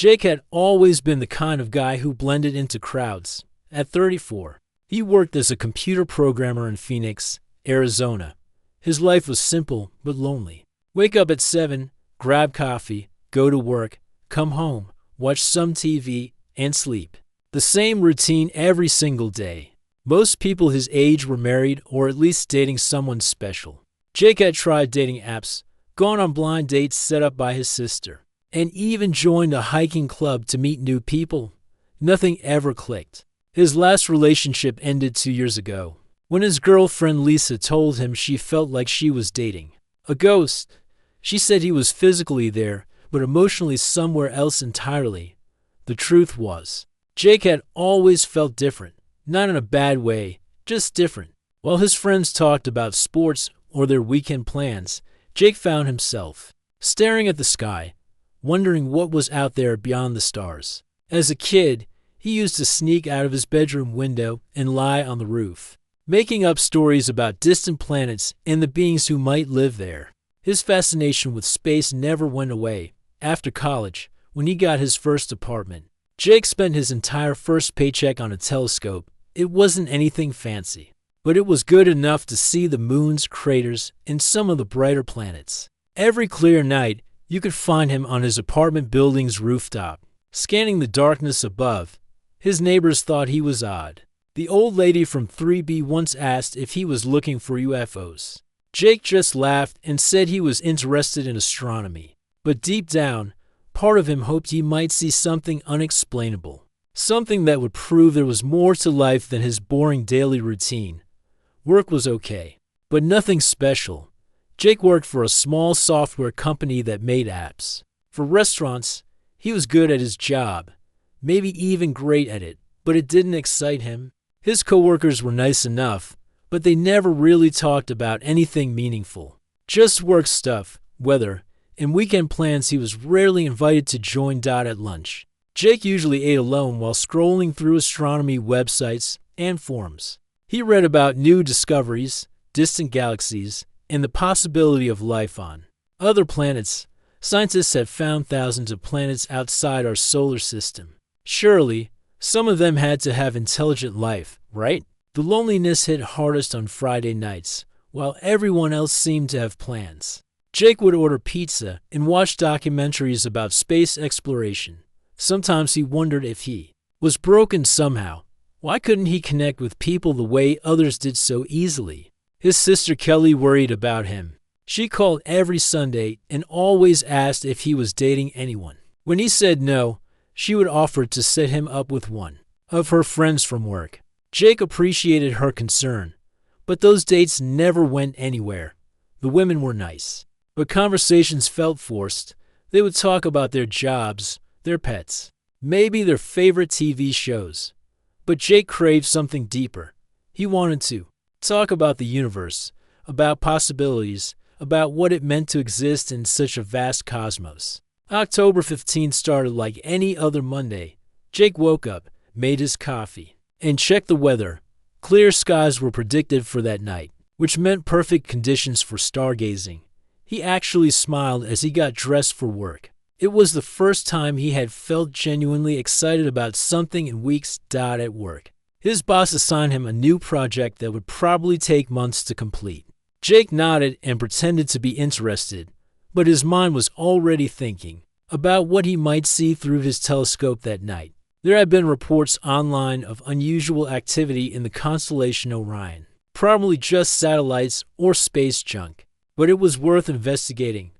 Jake had always been the kind of guy who blended into crowds. At 34, he worked as a computer programmer in Phoenix, Arizona. His life was simple but lonely. Wake up at 7, grab coffee, go to work, come home, watch some TV, and sleep. The same routine every single day. Most people his age were married or at least dating someone special. Jake had tried dating apps, gone on blind dates set up by his sister, and even joined a hiking club to meet new people. Nothing ever clicked. His last relationship ended 2 years ago, when his girlfriend Lisa told him she felt like she was dating a ghost. She said he was physically there, but emotionally somewhere else entirely. The truth was, Jake had always felt different, not in a bad way, just different. While his friends talked about sports or their weekend plans, Jake found himself staring at the sky, wondering what was out there beyond the stars. As a kid, he used to sneak out of his bedroom window and lie on the roof, making up stories about distant planets and the beings who might live there. His fascination with space never went away. After college, when he got his first apartment, Jake spent his entire first paycheck on a telescope. It wasn't anything fancy, but it was good enough to see the moons, craters, and some of the brighter planets. Every clear night, you could find him on his apartment building's rooftop, scanning the darkness above. His neighbors thought he was odd. The old lady from 3B once asked if he was looking for UFOs. Jake just laughed and said he was interested in astronomy. But deep down, part of him hoped he might see something unexplainable, something that would prove there was more to life than his boring daily routine. Work was okay, but nothing special. Jake worked for a small software company that made apps. For restaurants, he was good at his job, maybe even great at it, but it didn't excite him. His coworkers were nice enough, but they never really talked about anything meaningful. Just work stuff, weather, and weekend plans. He was rarely invited to join at lunch. Jake usually ate alone while scrolling through astronomy websites and forums. He read about new discoveries, distant galaxies, and the possibility of life on other planets. Scientists have found thousands of planets outside our solar system. Surely, some of them had to have intelligent life, right? The loneliness hit hardest on Friday nights, while everyone else seemed to have plans. Jake would order pizza and watch documentaries about space exploration. Sometimes he wondered if he was broken somehow. Why couldn't he connect with people the way others did so easily? His sister Kelly worried about him. She called every Sunday and always asked if he was dating anyone. When he said no, she would offer to set him up with one of her friends from work. Jake appreciated her concern, but those dates never went anywhere. The women were nice, but conversations felt forced. They would talk about their jobs, their pets, maybe their favorite TV shows. But Jake craved something deeper. He wanted to talk about the universe, about possibilities, about what it meant to exist in such a vast cosmos. October 15th started like any other Monday. Jake woke up, made his coffee, and checked the weather. Clear skies were predicted for that night, which meant perfect conditions for stargazing. He actually smiled as he got dressed for work. It was the first time he had felt genuinely excited about something in weeks. At work, his boss assigned him a new project that would probably take months to complete. Jake nodded and pretended to be interested, but his mind was already thinking about what he might see through his telescope that night. There had been reports online of unusual activity in the constellation Orion, probably just satellites or space junk, but it was worth investigating.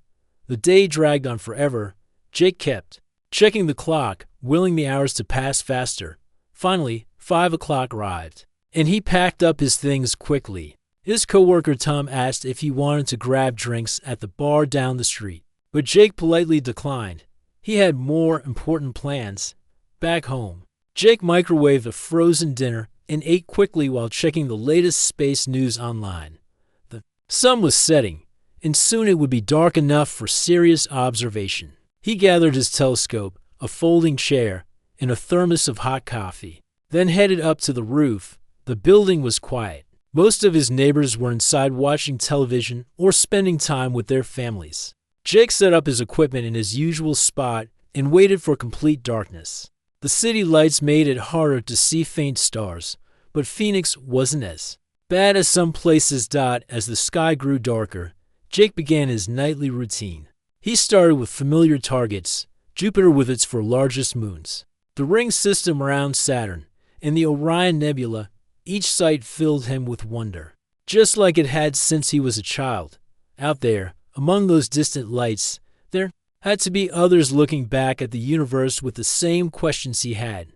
The day dragged on forever. Jake kept checking the clock, willing the hours to pass faster. Finally, 5 o'clock arrived, and he packed up his things quickly. His coworker Tom asked if he wanted to grab drinks at the bar down the street, but Jake politely declined. He had more important plans. Back home, Jake microwaved a frozen dinner and ate quickly while checking the latest space news online. The sun was setting, and soon it would be dark enough for serious observation. He gathered his telescope, a folding chair, and a thermos of hot coffee, then headed up to the roof. The building was quiet. Most of his neighbors were inside watching television or spending time with their families. Jake set up his equipment in his usual spot and waited for complete darkness. The city lights made it harder to see faint stars, but Phoenix wasn't as bad as some places. As the sky grew darker, Jake began his nightly routine. He started with familiar targets, Jupiter with its four largest moons, the ring system around Saturn, and the Orion Nebula. Each sight filled him with wonder, just like it had since he was a child. Out there, among those distant lights, there had to be others looking back at the universe with the same questions he had.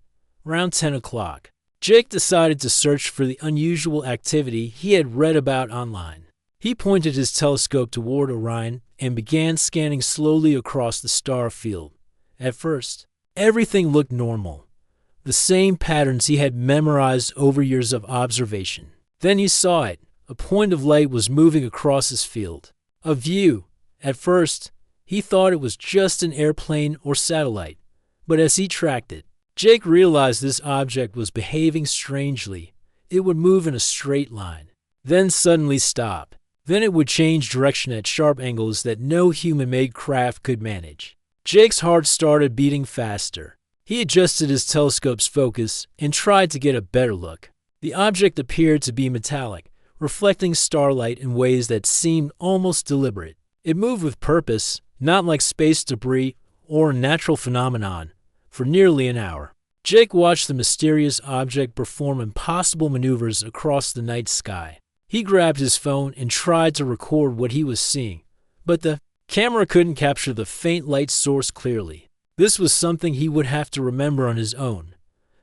Around 10 o'clock, Jake decided to search for the unusual activity he had read about online. He pointed his telescope toward Orion and began scanning slowly across the star field. At first, everything looked normal, the same patterns he had memorized over years of observation. Then he saw it. A point of light was moving across his field. A view. At first, he thought it was just an airplane or satellite, but as he tracked it, Jake realized this object was behaving strangely. It would move in a straight line, then suddenly stop. Then it would change direction at sharp angles that no human-made craft could manage. Jake's heart started beating faster. He adjusted his telescope's focus and tried to get a better look. The object appeared to be metallic, reflecting starlight in ways that seemed almost deliberate. It moved with purpose, not like space debris or a natural phenomenon. For nearly an hour, Jake watched the mysterious object perform impossible maneuvers across the night sky. He grabbed his phone and tried to record what he was seeing, but the camera couldn't capture the faint light source clearly. This was something he would have to remember on his own.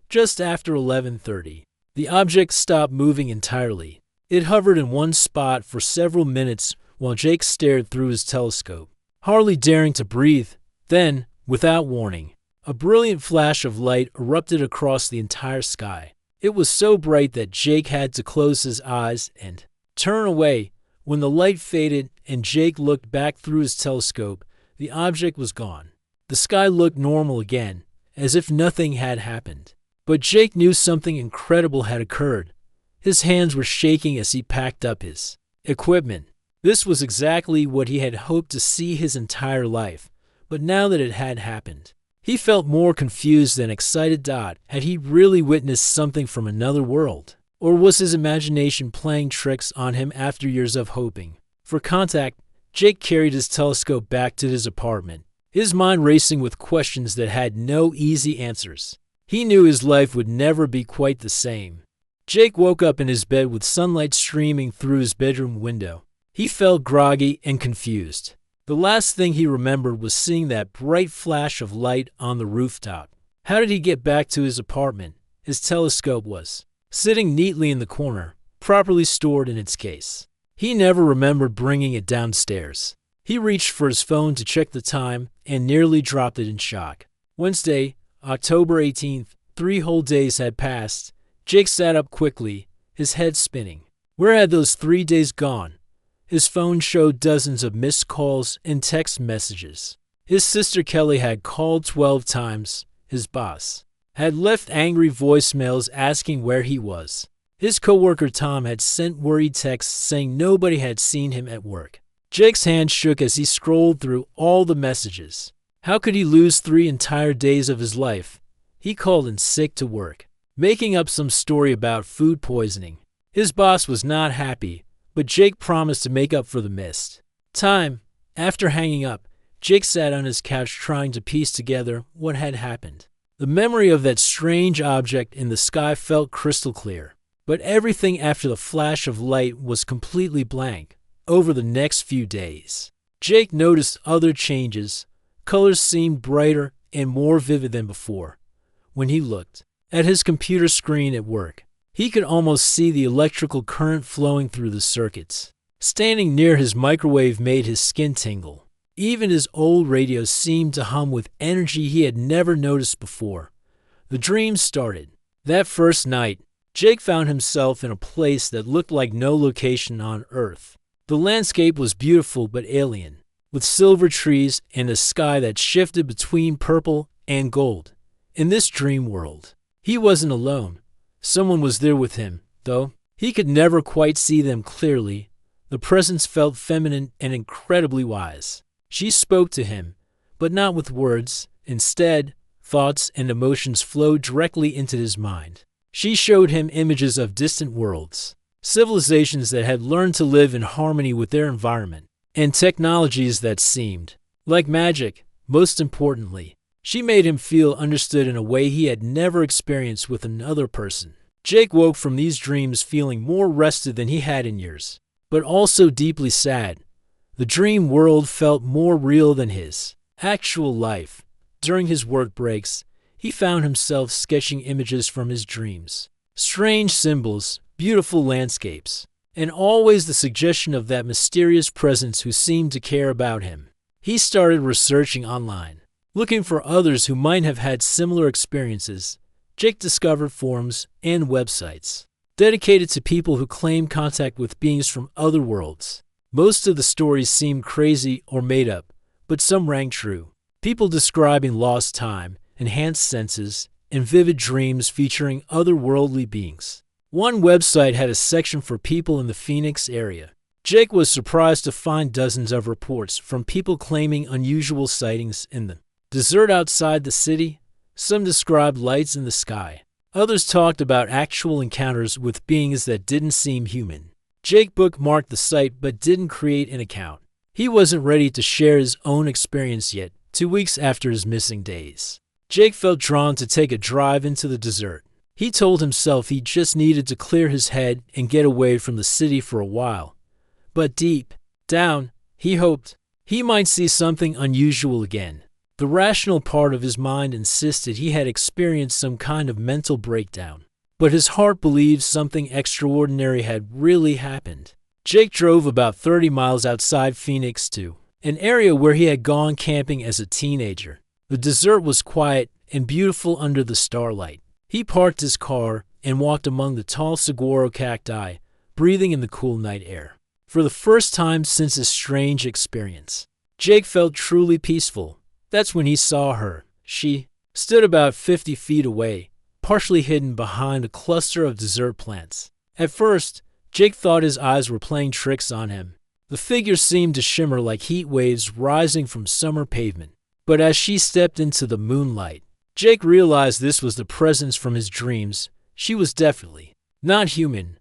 Just after 11:30, the object stopped moving entirely. It hovered in one spot for several minutes while Jake stared through his telescope, hardly daring to breathe. Then, without warning, a brilliant flash of light erupted across the entire sky. It was so bright that Jake had to close his eyes and turn away. When the light faded and Jake looked back through his telescope, the object was gone. The sky looked normal again, as if nothing had happened. But Jake knew something incredible had occurred. His hands were shaking as he packed up his equipment. This was exactly what he had hoped to see his entire life, but now that it had happened, he felt more confused than excited. Had he really witnessed something from another world? Or was his imagination playing tricks on him after years of hoping? For contact, Jake carried his telescope back to his apartment, his mind racing with questions that had no easy answers. He knew his life would never be quite the same. Jake woke up in his bed with sunlight streaming through his bedroom window. He felt groggy and confused. The last thing he remembered was seeing that bright flash of light on the rooftop. How did he get back to his apartment? His telescope was sitting neatly in the corner, properly stored in its case. He never remembered bringing it downstairs. He reached for his phone to check the time and nearly dropped it in shock. Wednesday, October 18th, 3 whole days had passed. Jake sat up quickly, his head spinning. Where had those 3 days gone? His phone showed dozens of missed calls and text messages. His sister Kelly had called 12 times. His boss had left angry voicemails asking where he was. His coworker Tom had sent worried texts saying nobody had seen him at work. Jake's hand shook as he scrolled through all the messages. How could he lose 3 entire days of his life? He called in sick to work, making up some story about food poisoning. His boss was not happy, but Jake promised to make up for the missed time. After hanging up, Jake sat on his couch trying to piece together what had happened. The memory of that strange object in the sky felt crystal clear, but everything after the flash of light was completely blank. Over the next few days, Jake noticed other changes. Colors seemed brighter and more vivid than before. When he looked at his computer screen at work, he could almost see the electrical current flowing through the circuits. Standing near his microwave made his skin tingle. Even his old radio seemed to hum with energy he had never noticed before. The dream started. That first night, Jake found himself in a place that looked like no location on Earth. The landscape was beautiful but alien, with silver trees and a sky that shifted between purple and gold. In this dream world, he wasn't alone. Someone was there with him, though he could never quite see them clearly. The presence felt feminine and incredibly wise. She spoke to him, but not with words. Instead, thoughts and emotions flowed directly into his mind. She showed him images of distant worlds, civilizations that had learned to live in harmony with their environment, and technologies that seemed like magic. Most importantly, she made him feel understood in a way he had never experienced with another person. Jake woke from these dreams feeling more rested than he had in years, but also deeply sad. The dream world felt more real than his actual life. During his work breaks, he found himself sketching images from his dreams. Strange symbols, beautiful landscapes, and always the suggestion of that mysterious presence who seemed to care about him. He started researching online, looking for others who might have had similar experiences. Jake discovered forums and websites dedicated to people who claimed contact with beings from other worlds. Most of the stories seemed crazy or made up, but some rang true. People describing lost time, enhanced senses, and vivid dreams featuring otherworldly beings. One website had a section for people in the Phoenix area. Jake was surprised to find dozens of reports from people claiming unusual sightings in the desert outside the city. Some described lights in the sky. Others talked about actual encounters with beings that didn't seem human. Jake bookmarked the site but didn't create an account. He wasn't ready to share his own experience yet. 2 weeks after his missing days, Jake felt drawn to take a drive into the desert. He told himself he just needed to clear his head and get away from the city for a while. But deep down, he hoped he might see something unusual again. The rational part of his mind insisted he had experienced some kind of mental breakdown, but his heart believed something extraordinary had really happened. Jake drove about 30 miles outside Phoenix to an area where he had gone camping as a teenager. The desert was quiet and beautiful under the starlight. He parked his car and walked among the tall saguaro cacti, breathing in the cool night air. For the first time since his strange experience, Jake felt truly peaceful. That's when he saw her. She stood about 50 feet away, partially hidden behind a cluster of desert plants. At first, Jake thought his eyes were playing tricks on him. The figure seemed to shimmer like heat waves rising from summer pavement. But as she stepped into the moonlight, Jake realized this was the presence from his dreams. She was definitely not human,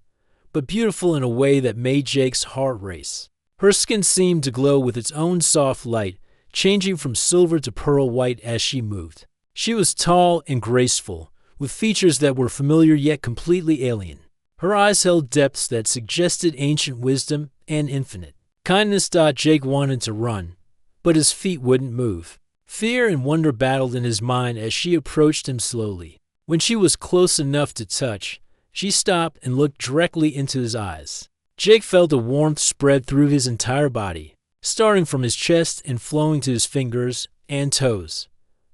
but beautiful in a way that made Jake's heart race. Her skin seemed to glow with its own soft light, changing from silver to pearl white as she moved. She was tall and graceful, with features that were familiar yet completely alien. Her eyes held depths that suggested ancient wisdom and infinite kindness. Jake wanted to run, but his feet wouldn't move. Fear and wonder battled in his mind as she approached him slowly. When she was close enough to touch, she stopped and looked directly into his eyes. Jake felt a warmth spread through his entire body, starting from his chest and flowing to his fingers and toes.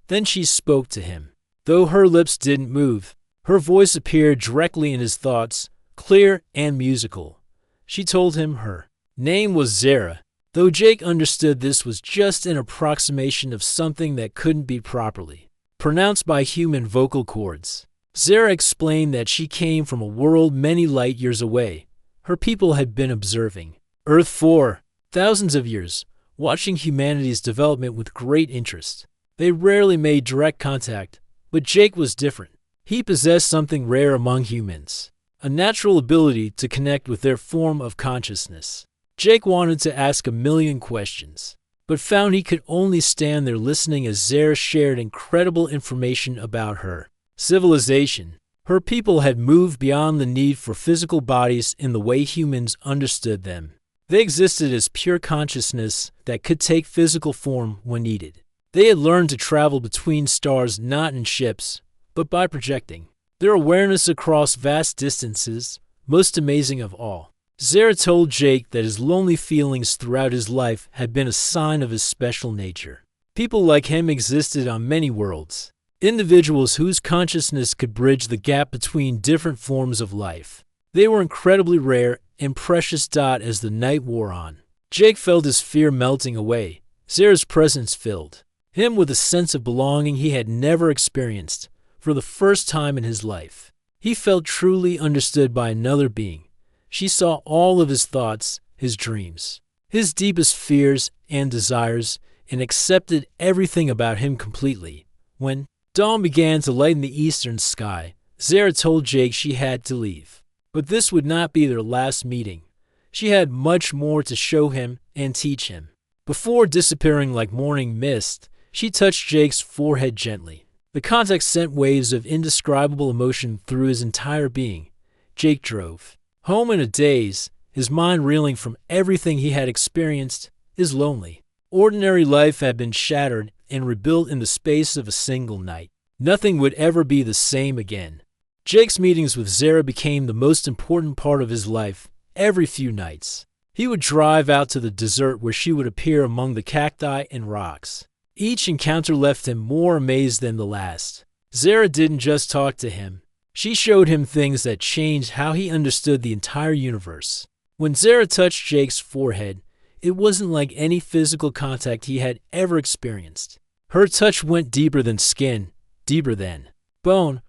Then she spoke to him. Though her lips didn't move, her voice appeared directly in his thoughts, clear and musical. She told him her name was Zara, though Jake understood this was just an approximation of something that couldn't be properly pronounced by human vocal cords. Zara explained that she came from a world many light years away. Her people had been observing Earth for thousands of years, watching humanity's development with great interest. They rarely made direct contact, but Jake was different. He possessed something rare among humans, a natural ability to connect with their form of consciousness. Jake wanted to ask a million questions, but found he could only stand there listening as Zara shared incredible information about her civilization. Her people had moved beyond the need for physical bodies in the way humans understood them. They existed as pure consciousness that could take physical form when needed. They had learned to travel between stars not in ships, but by projecting their awareness across vast distances. Most amazing of all, Zara told Jake that his lonely feelings throughout his life had been a sign of his special nature. People like him existed on many worlds, individuals whose consciousness could bridge the gap between different forms of life. They were incredibly rare and precious. As the night wore on, Jake felt his fear melting away. Zara's presence filled him with a sense of belonging he had never experienced. For the first time in his life, he felt truly understood by another being. She saw all of his thoughts, his dreams, his deepest fears and desires, and accepted everything about him completely. When dawn began to lighten the eastern sky, Zara told Jake she had to leave. But this would not be their last meeting. She had much more to show him and teach him. Before disappearing like morning mist, she touched Jake's forehead gently. The contact sent waves of indescribable emotion through his entire being. Jake drove home in a daze, his mind reeling from everything he had experienced. His lonely, ordinary life had been shattered and rebuilt in the space of a single night. Nothing would ever be the same again. Jake's meetings with Zara became the most important part of his life. Every few nights, he would drive out to the desert where she would appear among the cacti and rocks. Each encounter left him more amazed than the last. Zara didn't just talk to him. She showed him things that changed how he understood the entire universe. When Zara touched Jake's forehead, it wasn't like any physical contact he had ever experienced. Her touch went deeper than skin, deeper than bone,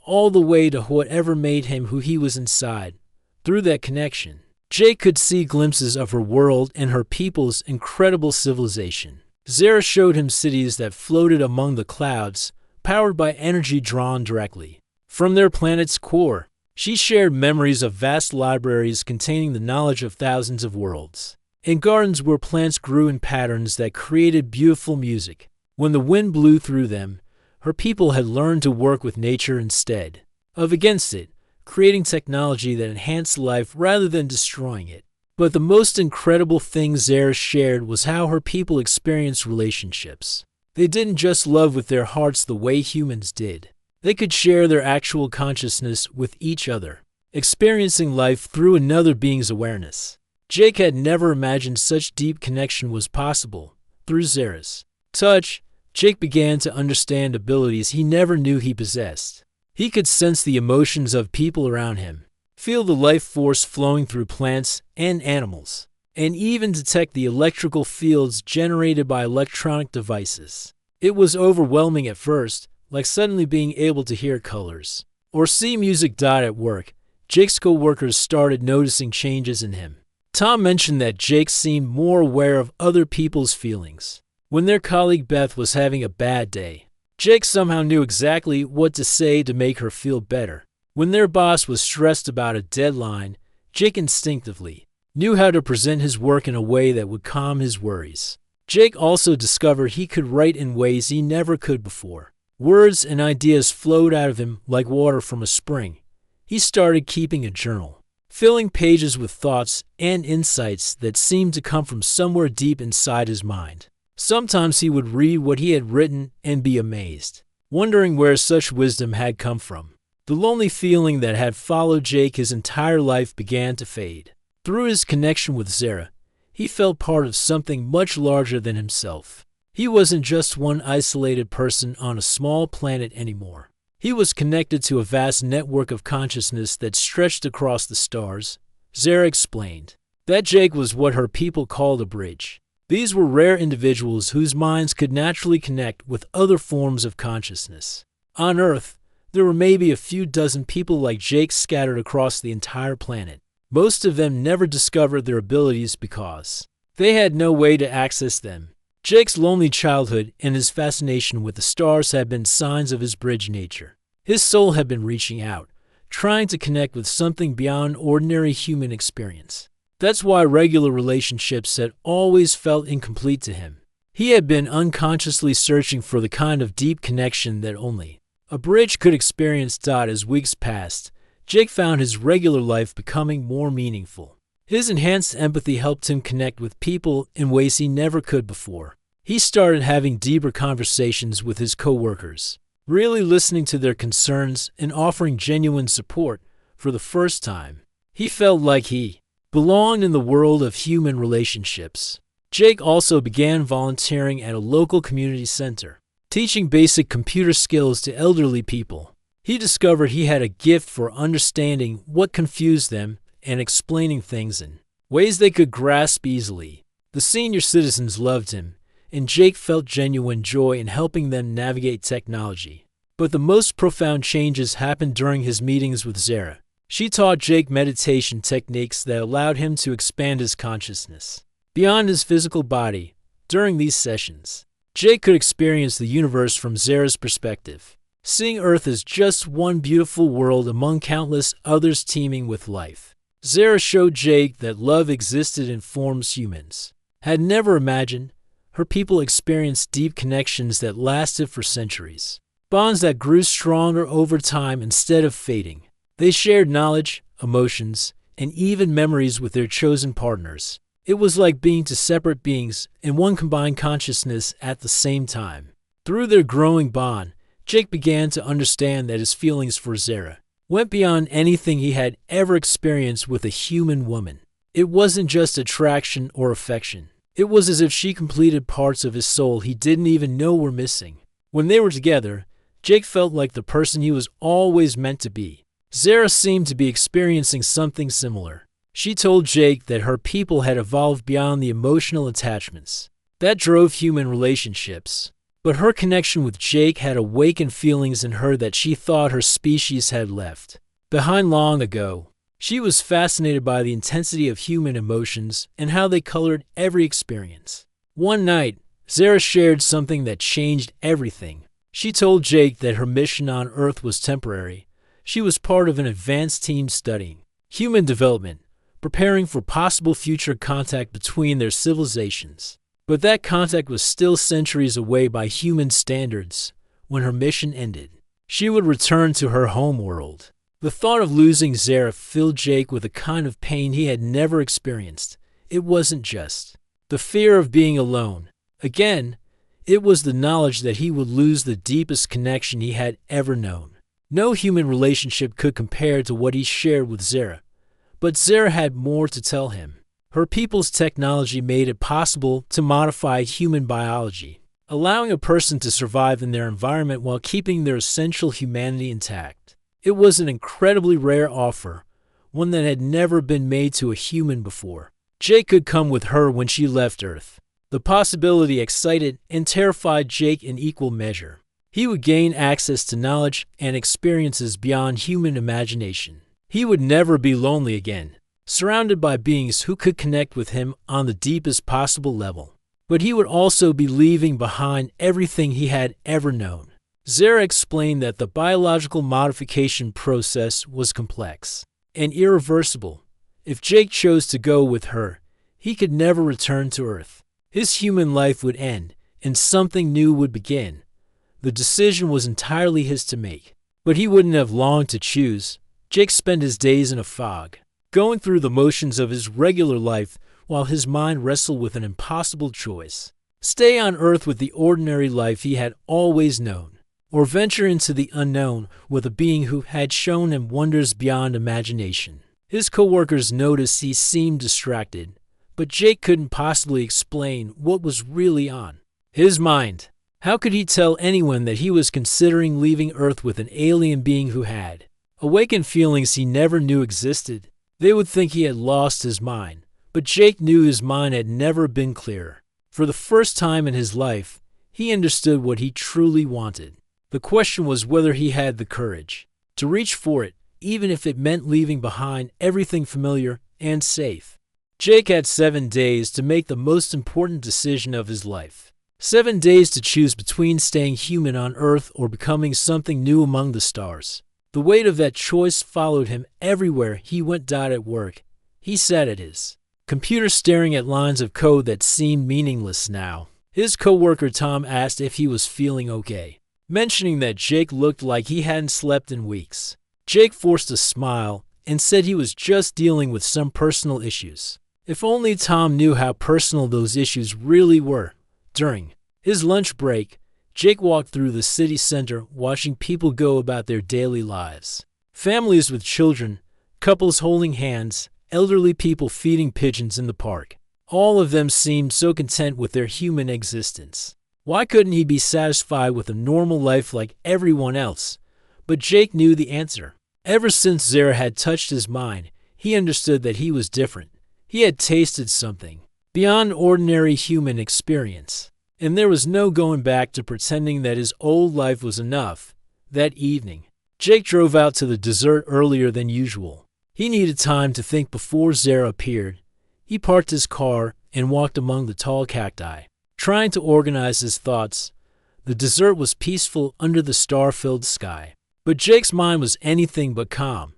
all the way to whatever made him who he was inside. Through that connection, Jake could see glimpses of her world and her people's incredible civilization. Zara showed him cities that floated among the clouds, powered by energy drawn directly from their planet's core. She shared memories of vast libraries containing the knowledge of thousands of worlds, and gardens where plants grew in patterns that created beautiful music. When the wind blew through them, her people had learned to work with nature instead of against it, creating technology that enhanced life rather than destroying it. But the most incredible thing Zara shared was how her people experienced relationships. They didn't just love with their hearts the way humans did. They could share their actual consciousness with each other, experiencing life through another being's awareness. Jake had never imagined such deep connection was possible. Through Zara's touch, Jake began to understand abilities he never knew he possessed. He could sense the emotions of people around him, feel the life force flowing through plants and animals, and even detect the electrical fields generated by electronic devices. It was overwhelming at first, like suddenly being able to hear colors or see music at work. Jake's co-workers started noticing changes in him. Tom mentioned that Jake seemed more aware of other people's feelings. When their colleague Beth was having a bad day, Jake somehow knew exactly what to say to make her feel better. When their boss was stressed about a deadline, Jake instinctively knew how to present his work in a way that would calm his worries. Jake also discovered he could write in ways he never could before. Words and ideas flowed out of him like water from a spring. He started keeping a journal, filling pages with thoughts and insights that seemed to come from somewhere deep inside his mind. Sometimes he would read what he had written and be amazed, wondering where such wisdom had come from. The lonely feeling that had followed Jake his entire life began to fade. Through his connection with Zara, he felt part of something much larger than himself. He wasn't just one isolated person on a small planet anymore. He was connected to a vast network of consciousness that stretched across the stars. Zara explained that Jake was what her people called a bridge. These were rare individuals whose minds could naturally connect with other forms of consciousness. On Earth, there were maybe a few dozen people like Jake scattered across the entire planet. Most of them never discovered their abilities because they had no way to access them. Jake's lonely childhood and his fascination with the stars had been signs of his bridge nature. His soul had been reaching out, trying to connect with something beyond ordinary human experience. That's why regular relationships had always felt incomplete to him. He had been unconsciously searching for the kind of deep connection that only a bridge could experience. As weeks passed, Jake found his regular life becoming more meaningful. His enhanced empathy helped him connect with people in ways he never could before. He started having deeper conversations with his coworkers, really listening to their concerns and offering genuine support. For the first time, he felt like he belonged in the world of human relationships. Jake also began volunteering at a local community center, teaching basic computer skills to elderly people. He discovered he had a gift for understanding what confused them and explaining things in ways they could grasp easily. The senior citizens loved him, and Jake felt genuine joy in helping them navigate technology. But the most profound changes happened during his meetings with Zara. She taught Jake meditation techniques that allowed him to expand his consciousness beyond his physical body. During these sessions, Jake could experience the universe from Zara's perspective, seeing Earth as just one beautiful world among countless others teeming with life. Zara showed Jake that love existed in forms humans had never imagined. Her people experienced deep connections that lasted for centuries, bonds that grew stronger over time instead of fading. They shared knowledge, emotions, and even memories with their chosen partners. It was like being two separate beings in one combined consciousness at the same time. Through their growing bond, Jake began to understand that his feelings for Zara went beyond anything he had ever experienced with a human woman. It wasn't just attraction or affection. It was as if she completed parts of his soul he didn't even know were missing. When they were together, Jake felt like the person he was always meant to be. Zara seemed to be experiencing something similar. She told Jake that her people had evolved beyond the emotional attachments that drove human relationships. But her connection with Jake had awakened feelings in her that she thought her species had left behind long ago. She was fascinated by the intensity of human emotions and how they colored every experience. One night, Zara shared something that changed everything. She told Jake that her mission on Earth was temporary. She was part of an advanced team studying human development, preparing for possible future contact between their civilizations. But that contact was still centuries away by human standards. When her mission ended, she would return to her home world. The thought of losing Zara filled Jake with a kind of pain he had never experienced. It wasn't just the fear of being alone. Again, it was the knowledge that he would lose the deepest connection he had ever known. No human relationship could compare to what he shared with Zara. But Zara had more to tell him. Her people's technology made it possible to modify human biology, allowing a person to survive in their environment while keeping their essential humanity intact. It was an incredibly rare offer, one that had never been made to a human before. Jake could come with her when she left Earth. The possibility excited and terrified Jake in equal measure. He would gain access to knowledge and experiences beyond human imagination. He would never be lonely again, surrounded by beings who could connect with him on the deepest possible level. But he would also be leaving behind everything he had ever known. Zara explained that the biological modification process was complex and irreversible. If Jake chose to go with her, he could never return to Earth. His human life would end, and something new would begin. The decision was entirely his to make, but he wouldn't have long to choose. Jake spent his days in a fog, going through the motions of his regular life while his mind wrestled with an impossible choice. Stay on Earth with the ordinary life he had always known, or venture into the unknown with a being who had shown him wonders beyond imagination. His coworkers noticed he seemed distracted, but Jake couldn't possibly explain what was really on his mind. How could he tell anyone that he was considering leaving Earth with an alien being who had awakened feelings he never knew existed? They would think he had lost his mind, but Jake knew his mind had never been clearer. For the first time in his life, he understood what he truly wanted. The question was whether he had the courage to reach for it, even if it meant leaving behind everything familiar and safe. Jake had 7 days to make the most important decision of his life. 7 days to choose between staying human on Earth or becoming something new among the stars. The weight of that choice followed him everywhere he went. At work, he sat at his computer staring at lines of code that seemed meaningless now. His coworker Tom asked if he was feeling okay, mentioning that Jake looked like he hadn't slept in weeks. Jake forced a smile and said he was just dealing with some personal issues. If only Tom knew how personal those issues really were. During his lunch break, Jake walked through the city center watching people go about their daily lives. Families with children, couples holding hands, elderly people feeding pigeons in the park. All of them seemed so content with their human existence. Why couldn't he be satisfied with a normal life like everyone else? But Jake knew the answer. Ever since Zara had touched his mind, he understood that he was different. He had tasted something beyond ordinary human experience. And there was no going back to pretending that his old life was enough. That evening, Jake drove out to the dessert earlier than usual. He needed time to think before Zara appeared. He parked his car and walked among the tall cacti. trying to organize his thoughts. The desert was peaceful under the star-filled sky. But Jake's mind was anything but calm.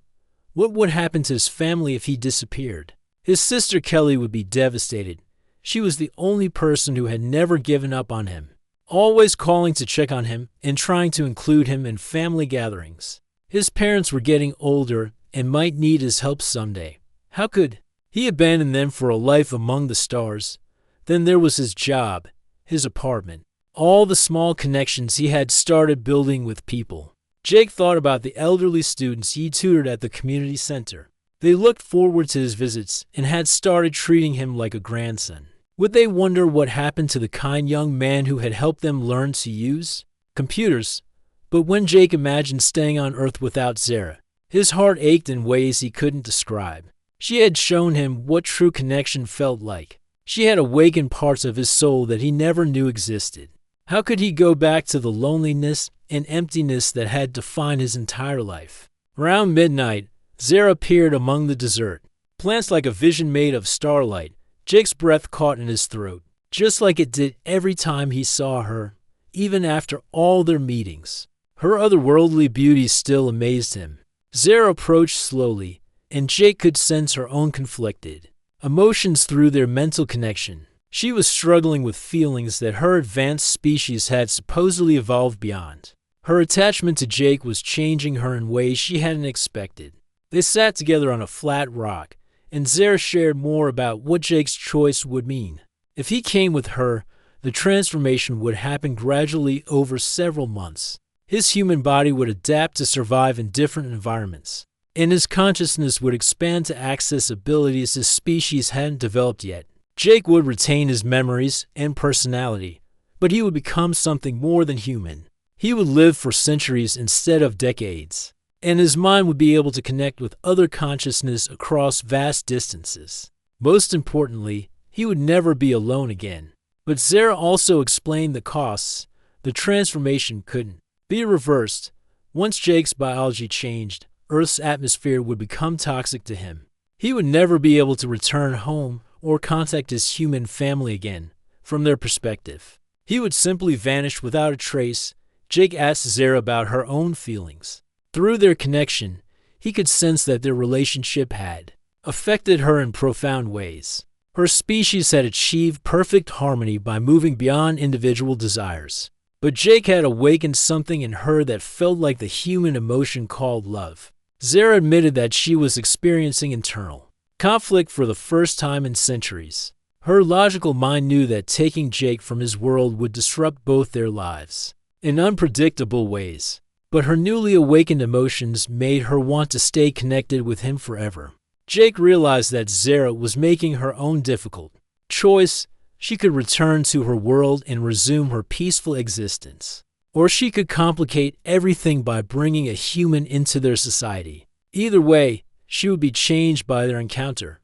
What would happen to his family if he disappeared? His sister Kelly would be devastated. She was the only person who had never given up on him, always calling to check on him and trying to include him in family gatherings. His parents were getting older and might need his help someday. How could he abandon them for a life among the stars? Then there was his job, his apartment, all the small connections he had started building with people. Jake thought about the elderly students he tutored at the community center. They looked forward to his visits and had started treating him like a grandson. Would they wonder what happened to the kind young man who had helped them learn to use computers? But when Jake imagined staying on Earth without Zara, his heart ached in ways he couldn't describe. She had shown him what true connection felt like. She had awakened parts of his soul that he never knew existed. How could he go back to the loneliness and emptiness that had defined his entire life? Around midnight, Zara appeared among the desert. Plants like a vision made of starlight. Jake's breath caught in his throat, just like it did every time he saw her, even after all their meetings. Her otherworldly beauty still amazed him. Zara approached slowly, and Jake could sense her own conflicted emotions through their mental connection. She was struggling with feelings that her advanced species had supposedly evolved beyond. Her attachment to Jake was changing her in ways she hadn't expected. They sat together on a flat rock, and Zara shared more about what Jake's choice would mean. If he came with her, the transformation would happen gradually over several months. His human body would adapt to survive in different environments, and his consciousness would expand to access abilities his species hadn't developed yet. Jake would retain his memories and personality, but he would become something more than human. He would live for centuries instead of decades, and his mind would be able to connect with other consciousness across vast distances. Most importantly, he would never be alone again. But Zara also explained the costs. The transformation couldn't be reversed. Once Jake's biology changed, Earth's atmosphere would become toxic to him. He would never be able to return home or contact his human family again. From their perspective, he would simply vanish without a trace. Jake asked Zara about her own feelings. Through their connection, he could sense that their relationship had affected her in profound ways. Her species had achieved perfect harmony by moving beyond individual desires. But Jake had awakened something in her that felt like the human emotion called love. Zara admitted that she was experiencing internal conflict for the first time in centuries. Her logical mind knew that taking Jake from his world would disrupt both their lives in unpredictable ways. But her newly awakened emotions made her want to stay connected with him forever. Jake realized that Zara was making her own difficult choice. She could return to her world and resume her peaceful existence. Or she could complicate everything by bringing a human into their society. Either way, she would be changed by their encounter.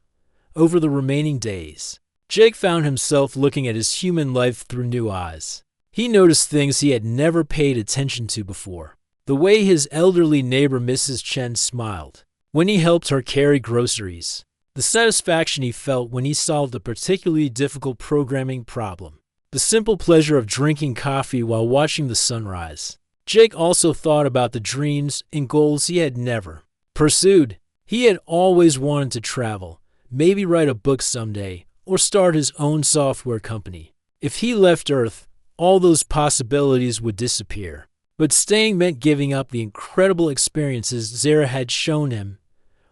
Over the remaining days, Jake found himself looking at his human life through new eyes. He noticed things he had never paid attention to before. The way his elderly neighbor Mrs. Chen smiled when he helped her carry groceries. The satisfaction he felt when he solved a particularly difficult programming problem. The simple pleasure of drinking coffee while watching the sunrise. Jake also thought about the dreams and goals he had never pursued. He had always wanted to travel, maybe write a book someday, or start his own software company. If he left Earth, all those possibilities would disappear. But staying meant giving up the incredible experiences Zara had shown him.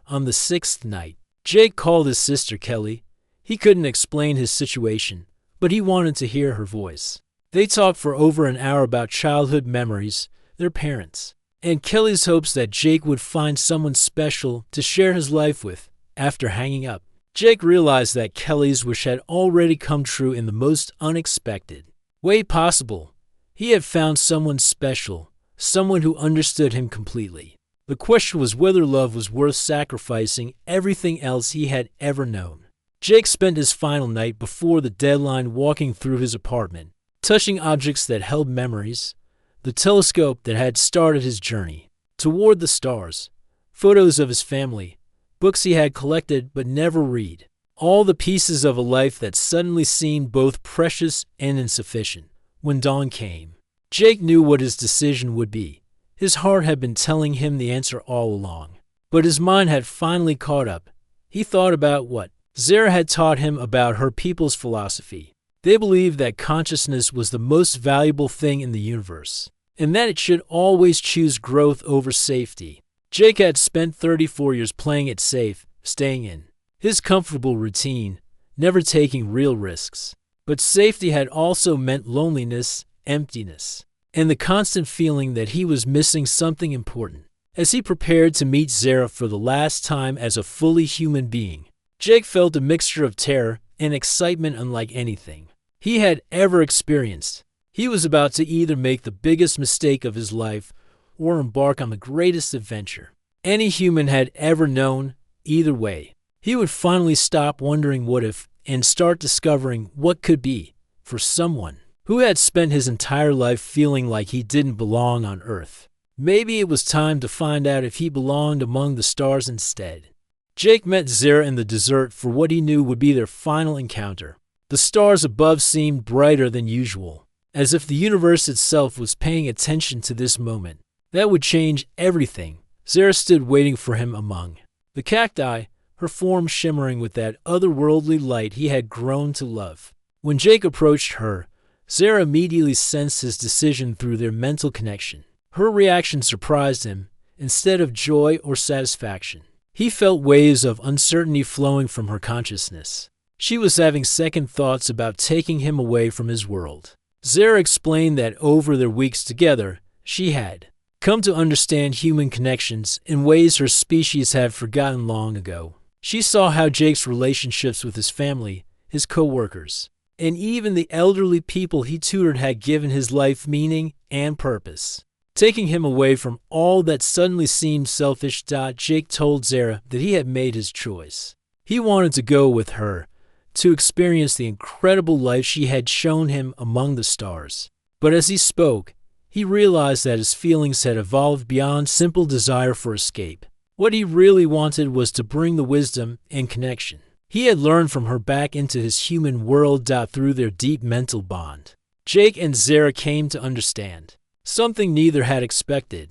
On the sixth night, Jake called his sister Kelly. He couldn't explain his situation, but he wanted to hear her voice. They talked for over an hour about childhood memories, their parents, and Kelly's hopes that Jake would find someone special to share his life with. After hanging up, Jake realized that Kelly's wish had already come true in the most unexpected way possible. He had found someone special, someone who understood him completely. The question was whether love was worth sacrificing everything else he had ever known. Jake spent his final night before the deadline walking through his apartment, touching objects that held memories, the telescope that had started his journey toward the stars, photos of his family, books he had collected but never read. all the pieces of a life that suddenly seemed both precious and insufficient. When dawn came, Jake knew what his decision would be. His heart had been telling him the answer all along, but his mind had finally caught up. He thought about what Zara had taught him about her people's philosophy. They believed that consciousness was the most valuable thing in the universe, and that it should always choose growth over safety. Jake had spent 34 years playing it safe, staying in his comfortable routine, never taking real risks. But safety had also meant loneliness, emptiness, and the constant feeling that he was missing something important. As he prepared to meet Zara for the last time as a fully human being, Jake felt a mixture of terror and excitement unlike anything he had ever experienced. He was about to either make the biggest mistake of his life or embark on the greatest adventure any human had ever known. Either way, he would finally stop wondering what if and start discovering what could be for someone who had spent his entire life feeling like he didn't belong on Earth. Maybe it was time to find out if he belonged among the stars instead. Jake met Zara in the desert for what he knew would be their final encounter. The stars above seemed brighter than usual, as if the universe itself was paying attention to this moment. That would change everything. Zara stood waiting for him among the cacti, her form shimmering with that otherworldly light he had grown to love. When Jake approached her, Zara immediately sensed his decision through their mental connection. Her reaction surprised him. Instead of joy or satisfaction, he felt waves of uncertainty flowing from her consciousness. She was having second thoughts about taking him away from his world. Zara explained that over their weeks together, she had come to understand human connections in ways her species had forgotten long ago. She saw how Jake's relationships with his family, his co-workers, and even the elderly people he tutored had given his life meaning and purpose. Taking him away from all that suddenly seemed selfish. Jake told Zara that he had made his choice. He wanted to go with her, to experience the incredible life she had shown him among the stars. But as he spoke, he realized that his feelings had evolved beyond simple desire for escape. What he really wanted was to bring the wisdom and connection he had learned from her back into his human world. Through their deep mental bond, Jake and Zara came to understand something neither had expected.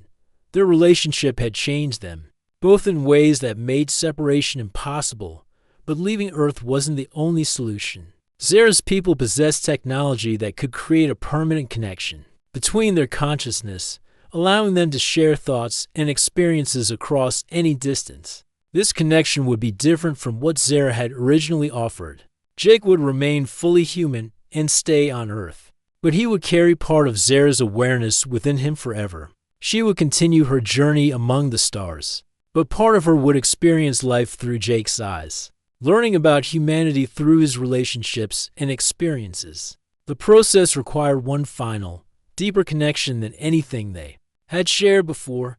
Their relationship had changed them, both in ways that made separation impossible. But leaving Earth wasn't the only solution. Zara's people possessed technology that could create a permanent connection between their consciousness, allowing them to share thoughts and experiences across any distance. This connection would be different from what Zara had originally offered. Jake would remain fully human and stay on Earth, but he would carry part of Zara's awareness within him forever. She would continue her journey among the stars, but part of her would experience life through Jake's eyes, learning about humanity through his relationships and experiences. The process required one final, deeper connection than anything they had shared before.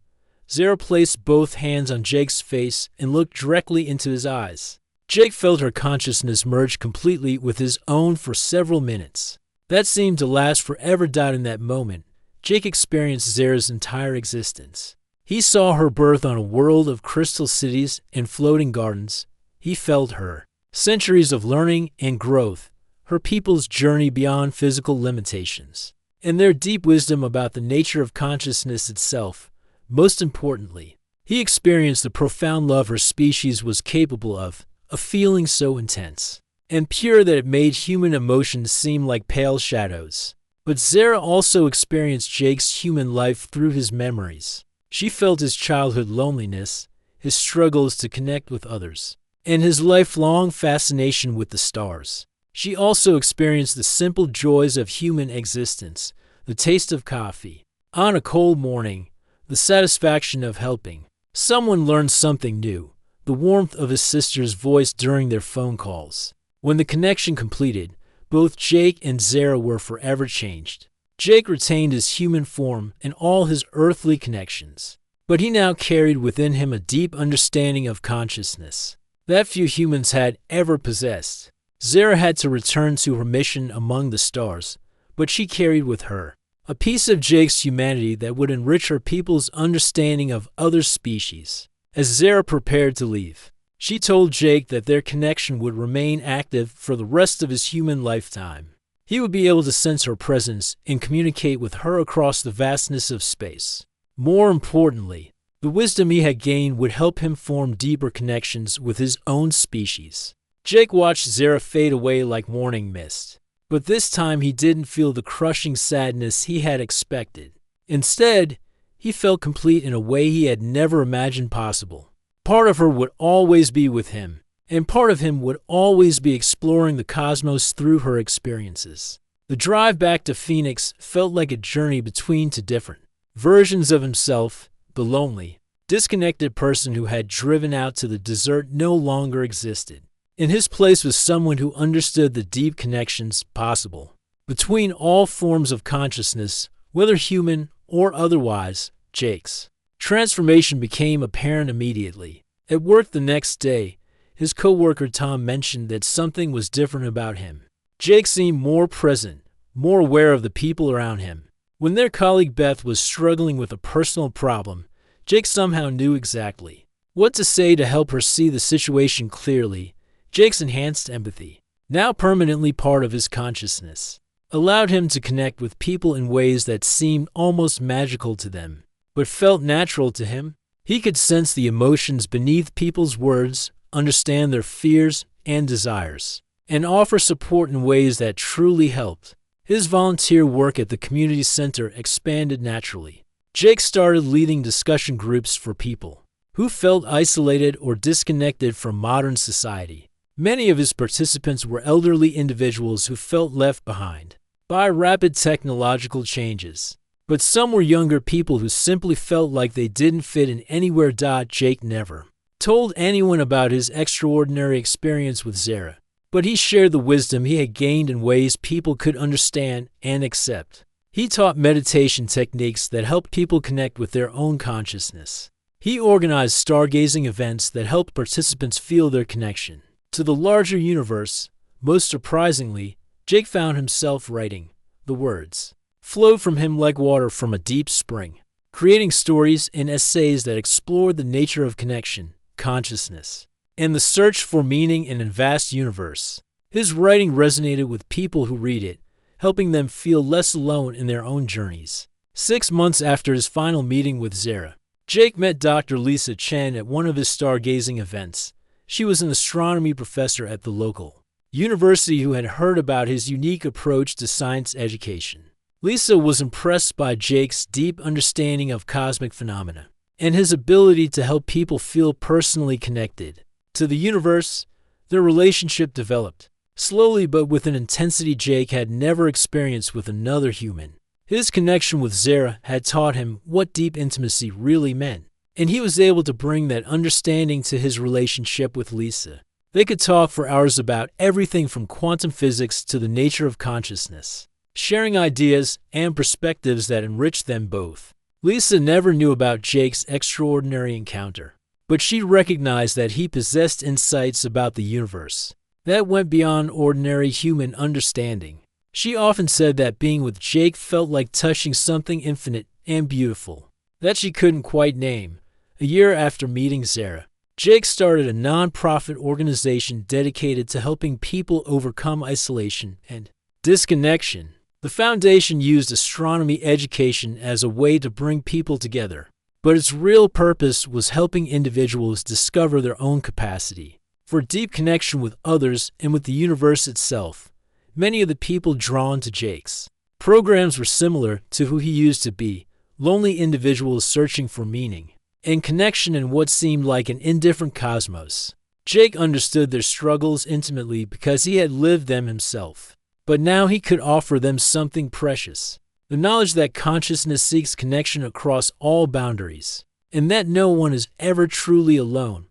Zara placed both hands on Jake's face and looked directly into his eyes. Jake felt her consciousness merge completely with his own for several minutes. That seemed to last forever. In that moment, Jake experienced Zara's entire existence. He saw her birth on a world of crystal cities and floating gardens. He felt her centuries of learning and growth, her people's journey beyond physical limitations, and their deep wisdom about the nature of consciousness itself. Most importantly, he experienced the profound love her species was capable of, a feeling so intense and pure that it made human emotions seem like pale shadows. But Zara also experienced Jake's human life through his memories. She felt his childhood loneliness, his struggles to connect with others, and his lifelong fascination with the stars. She also experienced the simple joys of human existence, the taste of coffee on a cold morning, the satisfaction of helping someone learn something new, the warmth of his sister's voice during their phone calls. When the connection completed, both Jake and Zara were forever changed. Jake retained his human form and all his earthly connections, but he now carried within him a deep understanding of consciousness that few humans had ever possessed. Zara had to return to her mission among the stars, but she carried with her a piece of Jake's humanity that would enrich her people's understanding of other species. As Zara prepared to leave, She told Jake that their connection would remain active for the rest of his human lifetime. He would be able to sense her presence and communicate with her across the vastness of space. More importantly, the wisdom he had gained would help him form deeper connections with his own species. Jake watched Zara fade away like morning mist, but this time he didn't feel the crushing sadness he had expected. Instead, he felt complete in a way he had never imagined possible. Part of her would always be with him, and part of him would always be exploring the cosmos through her experiences. The drive back to Phoenix felt like a journey between two different versions of himself. The lonely, disconnected person who had driven out to the desert no longer existed. In his place was someone who understood the deep connections possible between all forms of consciousness, whether human or otherwise. Jake's transformation became apparent immediately. At work the next day, his coworker Tom mentioned that something was different about him. Jake seemed more present, more aware of the people around him. When their colleague Beth was struggling with a personal problem, Jake somehow knew exactly what to say to help her see the situation clearly. Jake's enhanced empathy, now permanently part of his consciousness, allowed him to connect with people in ways that seemed almost magical to them, but felt natural to him. He could sense the emotions beneath people's words, understand their fears and desires, and offer support in ways that truly helped. His volunteer work at the community center expanded naturally. Jake started leading discussion groups for people who felt isolated or disconnected from modern society. Many of his participants were elderly individuals who felt left behind by rapid technological changes, but some were younger people who simply felt like they didn't fit in anywhere. Jake never told anyone about his extraordinary experience with Zara, but he shared the wisdom he had gained in ways people could understand and accept. He taught meditation techniques that helped people connect with their own consciousness. He organized stargazing events that helped participants feel their connection to the larger universe. Most surprisingly, Jake found himself writing. The words flowed from him like water from a deep spring, creating stories and essays that explored the nature of connection, consciousness, and the search for meaning in a vast universe. His writing resonated with people who read it, helping them feel less alone in their own journeys. 6 months after his final meeting with Zara, Jake met Dr. Lisa Chen at one of his stargazing events. She was an astronomy professor at the local university who had heard about his unique approach to science education. Lisa was impressed by Jake's deep understanding of cosmic phenomena and his ability to help people feel personally connected to the universe. Their relationship developed slowly but with an intensity Jake had never experienced with another human. His connection with Zara had taught him what deep intimacy really meant, and he was able to bring that understanding to his relationship with Lisa. They could talk for hours about everything from quantum physics to the nature of consciousness, sharing ideas and perspectives that enriched them both. Lisa never knew about Jake's extraordinary encounter, but she recognized that he possessed insights about the universe that went beyond ordinary human understanding. She often said that being with Jake felt like touching something infinite and beautiful that she couldn't quite name. A year after meeting Zara, Jake started a non-profit organization dedicated to helping people overcome isolation and disconnection. The foundation used astronomy education as a way to bring people together, but its real purpose was helping individuals discover their own capacity for deep connection with others and with the universe itself. Many of the people drawn to Jake's programs were similar to who he used to be, lonely individuals searching for meaning and connection in what seemed like an indifferent cosmos. Jake understood their struggles intimately because he had lived them himself. But now he could offer them something precious, the knowledge that consciousness seeks connection across all boundaries, and that no one is ever truly alone.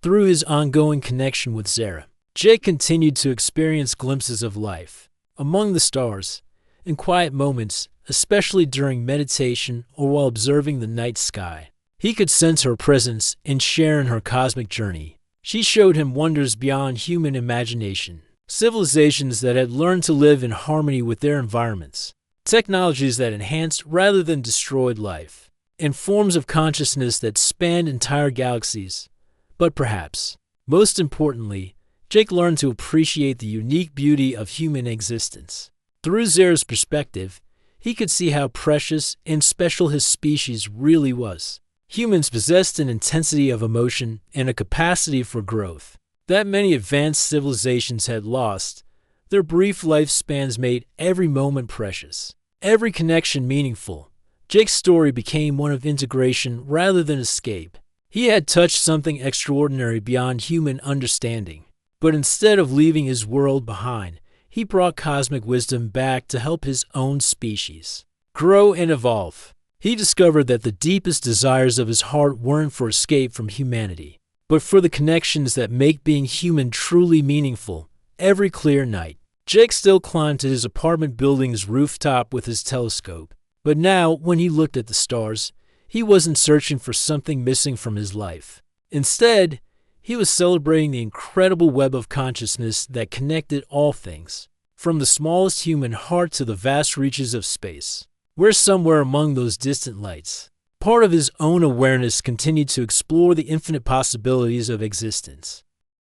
Through his ongoing connection with Zara, Jake continued to experience glimpses of life among the stars, in quiet moments, especially during meditation or while observing the night sky. He could sense her presence and share in her cosmic journey. She showed him wonders beyond human imagination. Civilizations that had learned to live in harmony with their environments, technologies that enhanced rather than destroyed life, and forms of consciousness that spanned entire galaxies. But perhaps Most importantly, Jake learned to appreciate the unique beauty of human existence. Through Zara's perspective, he could see how precious and special his species really was. Humans possessed an intensity of emotion and a capacity for growth that many advanced civilizations had lost. Their brief lifespans made every moment precious, every connection meaningful. Jake's story became one of integration rather than escape. He had touched something extraordinary beyond human understanding. But instead of leaving his world behind, he brought cosmic wisdom back to help his own species grow and evolve. He discovered that the deepest desires of his heart weren't for escape from humanity, but for the connections that make being human truly meaningful. Every clear night, Jake still climbed to his apartment building's rooftop with his telescope. But now, when he looked at the stars, he wasn't searching for something missing from his life. Instead, he was celebrating the incredible web of consciousness that connected all things, from the smallest human heart to the vast reaches of space. Where somewhere among those distant lights, part of his own awareness continued to explore the infinite possibilities of existence.